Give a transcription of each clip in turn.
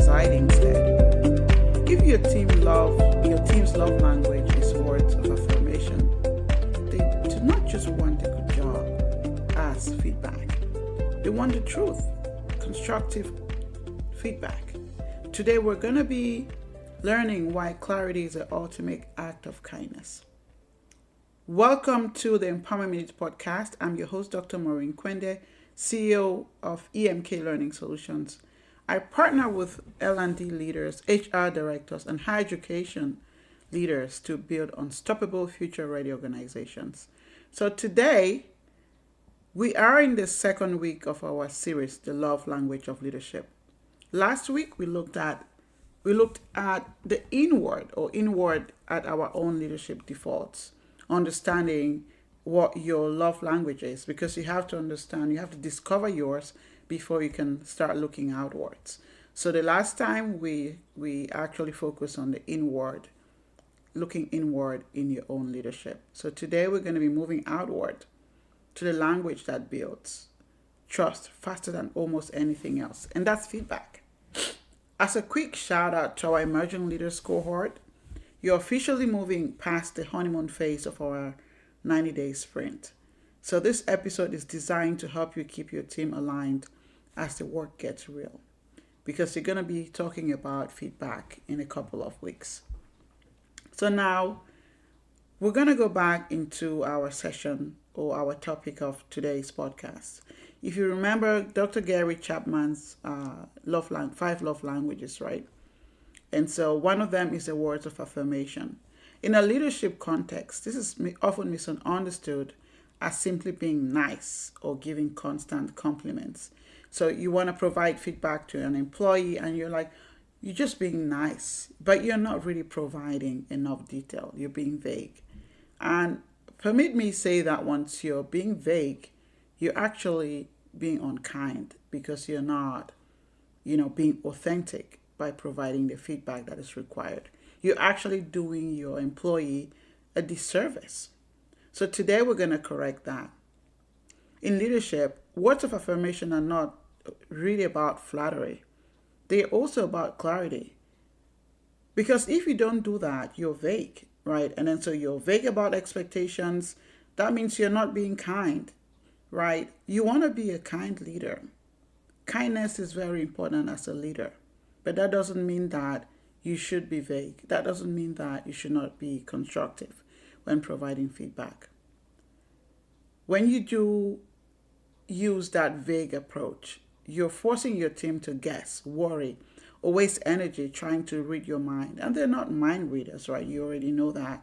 decide instead. If your team's love language is words of affirmation, they do not just want a good job as feedback. They want the truth, constructive feedback. Today we're going to be learning why clarity is the ultimate act of kindness. Welcome to the Empowerment Minute podcast. I'm your host, Dr. Maurine Kwende, CEO of EMK Learning Solutions. I partner with L&D leaders, HR directors, and higher education leaders to build unstoppable future-ready organizations. So today, we are in the second week of our series, The Love Language of Leadership. Last week, we looked at the inward at our own leadership defaults, understanding what your love language is, because you have to discover yours before you can start looking outwards. So the last time we actually focused on the inward, looking inward in your own leadership. So today we're going to be moving outward to the language that builds trust faster than almost anything else, and that's feedback. As a quick shout out to our emerging leaders cohort, you're officially moving past the honeymoon phase of our 90-day sprint. So this episode is designed to help you keep your team aligned as the work gets real, because you're going to be talking about feedback in a couple of weeks. So now we're going to go back into our session or our topic of today's podcast. If you remember Dr. Gary Chapman's 5 love languages, right? And so one of them is the words of affirmation. In a leadership context, this is often misunderstood as simply being nice or giving constant compliments. So you want to provide feedback to an employee and you're just being nice, but you're not really providing enough detail. You're being vague. And permit me say that once you're being vague, you're actually being unkind, because you're not, being authentic by providing the feedback that is required. You're actually doing your employee a disservice. So today we're going to correct that. In leadership, words of affirmation are not really about flattery. They're also about clarity. Because if you don't do that, you're vague, right? And then so you're vague about expectations. That means you're not being kind, right? You want to be a kind leader. Kindness is very important as a leader. But that doesn't mean that you should be vague. That doesn't mean that you should not be constructive when providing feedback. When you do use that vague approach, you're forcing your team to guess, worry, or waste energy trying to read your mind. And they're not mind readers, right? You already know that.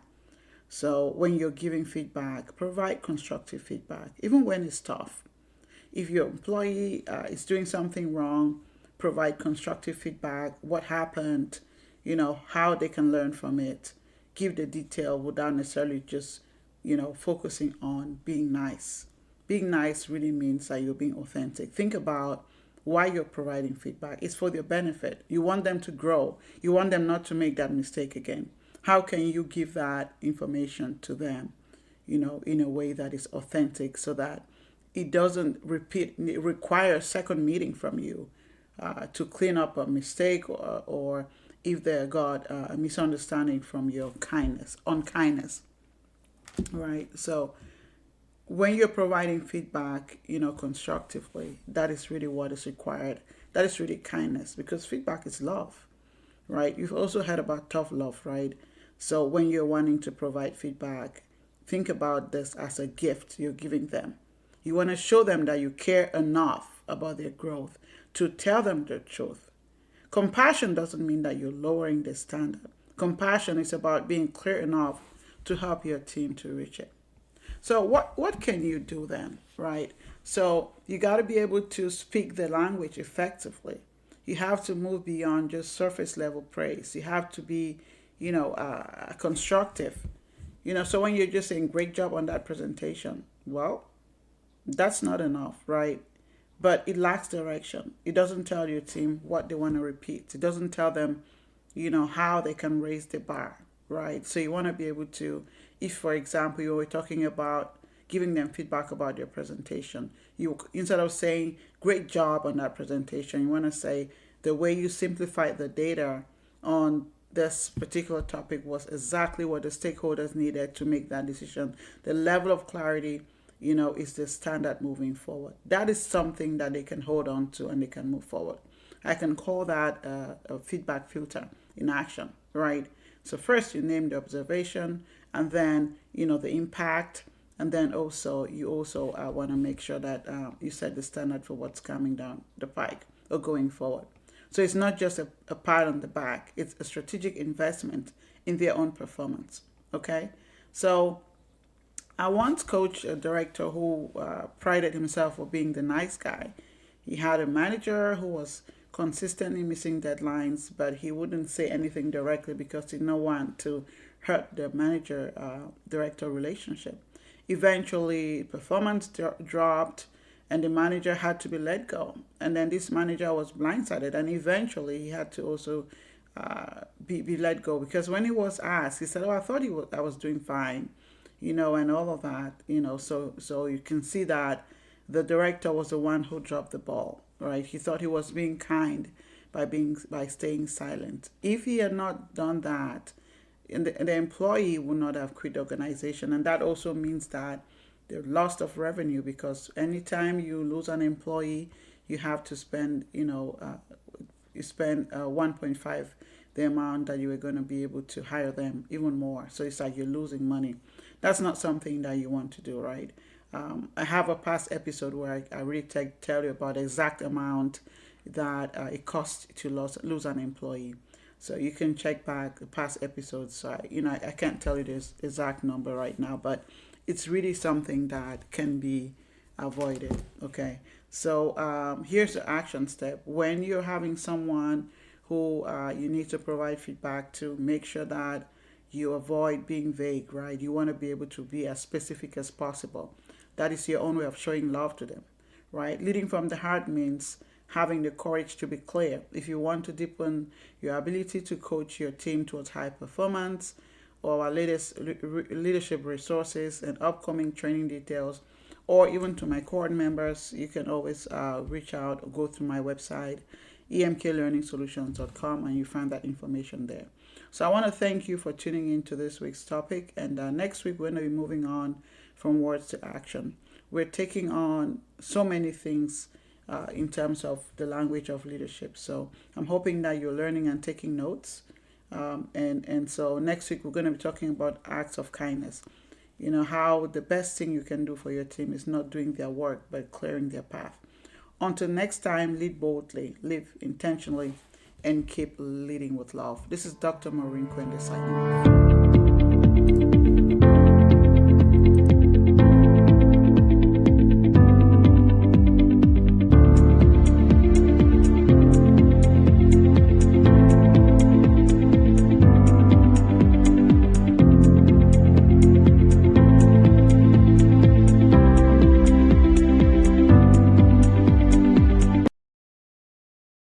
So when you're giving feedback, provide constructive feedback, even when it's tough. If your employee is doing something wrong, provide constructive feedback, what happened, how they can learn from it. Give the detail without necessarily just, focusing on being nice. Being nice really means that you're being authentic. Think about why you're providing feedback. It's for their benefit. You want them to grow. You want them not to make that mistake again. How can you give that information to them, in a way that is authentic, so that it doesn't require a second meeting from you to clean up a mistake, or if they got a misunderstanding from your unkindness, right? So when you're providing feedback, constructively, that is really what is required. That is really kindness, because feedback is love, right? You've also heard about tough love, right? So when you're wanting to provide feedback, think about this as a gift you're giving them. You want to show them that you care enough about their growth to tell them the truth. Compassion doesn't mean that you're lowering the standard. Compassion is about being clear enough to help your team to reach it. So what can you do then, right? So you got to be able to speak the language effectively. You have to move beyond just surface level praise. You have to be, constructive. So when you're just saying great job on that presentation, well, that's not enough, right? But it lacks direction. It doesn't tell your team what they want to repeat. It doesn't tell them, how they can raise the bar, right? So you want to be able to, if, for example, you were talking about giving them feedback about their presentation, you, instead of saying great job on that presentation, you want to say The way you simplified the data on this particular topic was exactly what the stakeholders needed to make that decision. The level of clarity, is the standard moving forward. That is something that they can hold on to and they can move forward. I can call that a feedback filter in action, right? So first you name the observation, and then the impact, and then also you also want to make sure that you set the standard for what's coming down the pike or going forward. So it's not just a pat on the back; it's a strategic investment in their own performance. Okay, so I once coached a director who prided himself for being the nice guy. He had a manager who was consistently missing deadlines, but he wouldn't say anything directly because he did not want to hurt the manager director relationship. Eventually, performance dropped, and the manager had to be let go. And then this manager was blindsided, and eventually he had to also be let go because when he was asked, he said, "Oh, I thought I was doing fine." And all of that, so you can see that the director was the one who dropped the ball, right? He thought he was being kind by staying silent. If he had not done that, and the employee would not have quit the organization, and that also means that the loss of revenue, because anytime you lose an employee, you have to spend, you spend 1.5 the amount that you were going to be able to hire them, even more. So it's like you're losing money. That's not something that you want to do, right? I have a past episode where I really tell you about the exact amount that it costs to lose an employee. So you can check back the past episodes. So I can't tell you this exact number right now, but it's really something that can be avoided. Okay. So here's the action step. When you're having someone who you need to provide feedback to, make sure that you avoid being vague, right? You want to be able to be as specific as possible. That is your own way of showing love to them, right? Leading from the heart means having the courage to be clear. If you want to deepen your ability to coach your team towards high performance, or our latest leadership resources and upcoming training details, or even to my core members, you can always reach out or go through my website, emklearningsolutions.com, and you find that information there. So I want to thank you for tuning in to this week's topic. And next week, we're going to be moving on from words to action. We're taking on so many things in terms of the language of leadership. So I'm hoping that you're learning and taking notes. And so next week, we're going to be talking about acts of kindness. How the best thing you can do for your team is not doing their work, but clearing their path. Until next time, lead boldly, live intentionally, and keep leading with love. This is Dr. Maurine Kwende signing off.